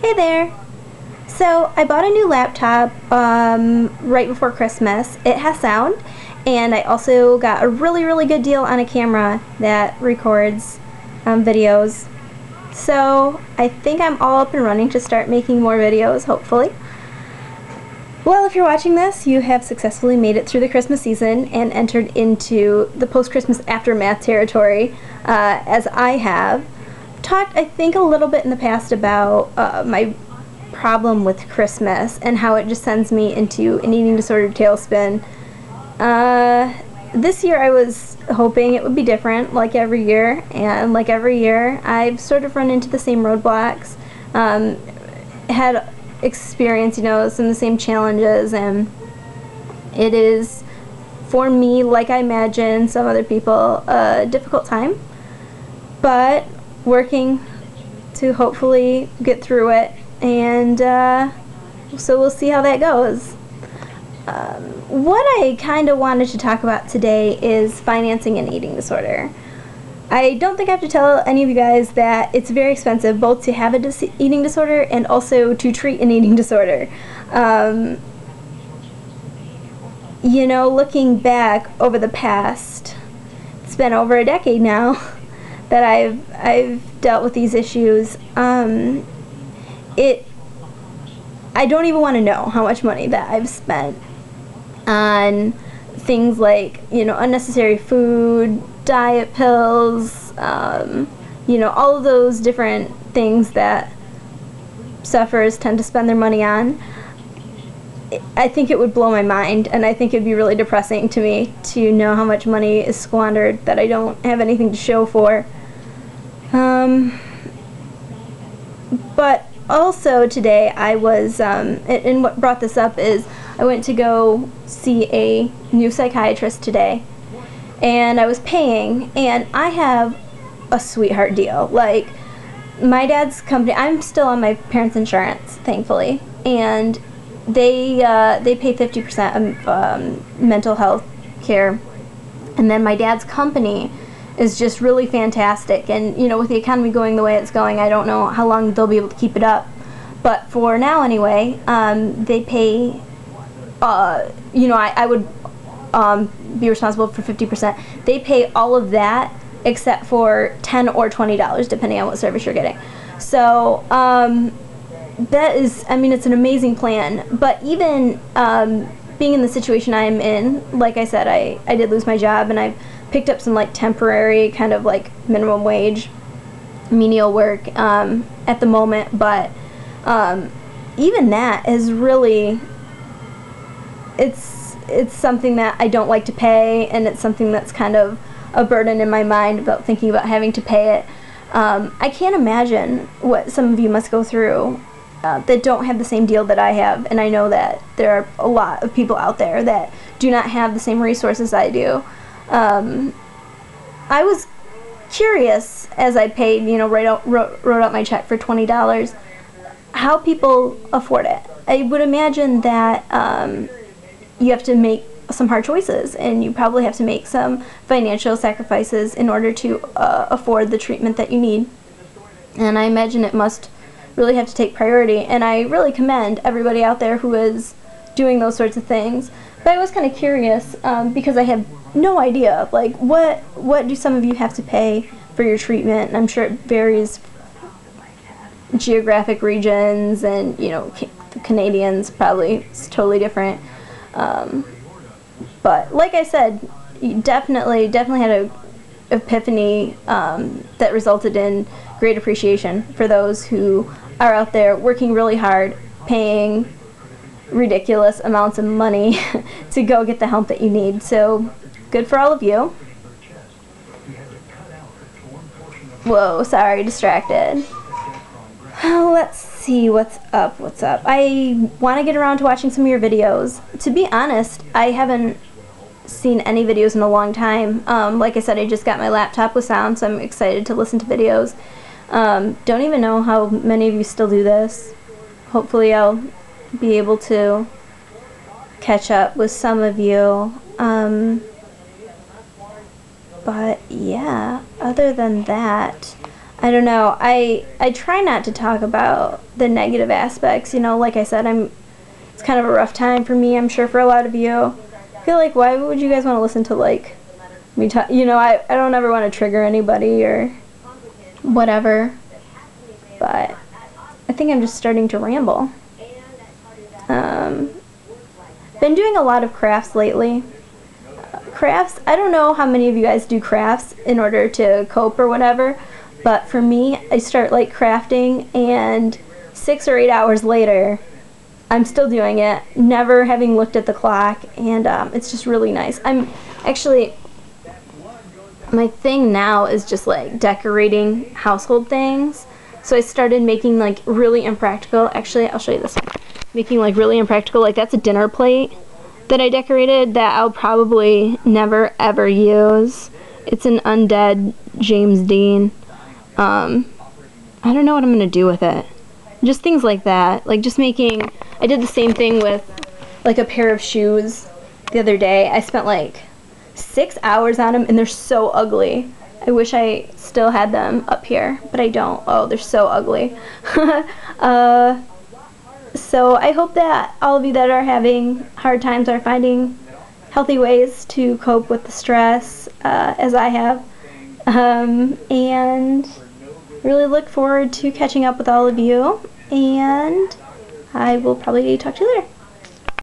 Hey there! So I bought a new laptop right before Christmas. It has sound, and I also got a really good deal on a camera that records videos. So I think I'm all up and running to start making more videos, hopefully. Well, if you're watching this, you have successfully made it through the Christmas season and entered into the post-Christmas aftermath territory, as I have. Talked, I think, a little bit in the past about my problem with Christmas and how it just sends me into an eating disorder tailspin. This year I was hoping it would be different, like every year, and like every year I've sort of run into the same roadblocks, had experienced, some of the same challenges, and it is, for me, like I imagine some other people, a difficult time, but working to hopefully get through it, and so we'll see how that goes. What I kind of wanted to talk about today is financing an eating disorder. I don't think I have to tell any of you guys that it's very expensive both to have an eating disorder and also to treat an eating disorder. Looking back over the past, it's been over a decade now that I've dealt with these issues. I don't even want to know how much money that I've spent on things like, unnecessary food, diet pills, all of those different things that sufferers tend to spend their money on. I think it would blow my mind, and I think it would be really depressing to me to know how much money is squandered that I don't have anything to show for. But also today I was, and what brought this up is I went to go see a new psychiatrist today, and I was paying, and I have a sweetheart deal. Like, my dad's company, I'm still on my parents' insurance, thankfully, and they pay 50% of mental health care, and then my dad's company is just really fantastic, and with the economy going the way it's going, I don't know how long they'll be able to keep it up, but for now anyway, they pay, I would be responsible for 50%. They pay all of that except for $10 or $20 depending on what service you're getting. So that is, it's an amazing plan, but even being in the situation I am in, like I said, I did lose my job, and I picked up some temporary kind of minimum wage menial work at the moment, but even that is really, it's something that I don't like to pay, and it's something that's kind of a burden in my mind about thinking about having to pay it. I can't imagine what some of you must go through that don't have the same deal that I have, and I know that there are a lot of people out there that do not have the same resources I do. I was curious as I paid, wrote out my check for $20, how people afford it. I would imagine that you have to make some hard choices, and you probably have to make some financial sacrifices in order to afford the treatment that you need. And I imagine it must really have to take priority, and I really commend everybody out there who is doing those sorts of things. But I was kind of curious because I have no idea, what do some of you have to pay for your treatment? And I'm sure it varies geographic regions, and Canadians probably it's totally different. But like I said, you definitely had a epiphany that resulted in great appreciation for those who are out there working really hard, paying ridiculous amounts of money to go get the help that you need. So good for all of you. Whoa, sorry, distracted. Let's see what's up. I want to get around to watching some of your videos. To be honest, I haven't seen any videos in a long time. Like I said, I just got my laptop with sound, so I'm excited to listen to videos. Don't even know how many of you still do this. Hopefully I'll be able to catch up with some of you. But yeah, other than that, I don't know. I try not to talk about the negative aspects. You know, like I said, it's kind of a rough time for me. I'm sure for a lot of you. I feel like why would you guys want to listen to like me talk? You know, I don't ever want to trigger anybody or whatever. But I think I'm just starting to ramble. Been doing a lot of crafts lately. Crafts, I don't know how many of you guys do crafts in order to cope or whatever, but for me, I start like crafting and 6 or 8 hours later, I'm still doing it, never having looked at the clock, and it's just really nice. I'm actually, my thing now is just like decorating household things. So I started making like really impractical, actually I'll show you this one. Making like really impractical, like that's a dinner plate that I decorated that I'll probably never ever use. It's an undead James Dean. I don't know what I'm gonna do with it. Just things like that, like just making, I did the same thing with like a pair of shoes the other day. I spent like 6 hours on them and they're so ugly. I wish I still had them up here, but I don't. Oh, they're so ugly. So I hope that all of you that are having hard times are finding healthy ways to cope with the stress, as I have. And really look forward to catching up with all of you. And I will probably talk to you later.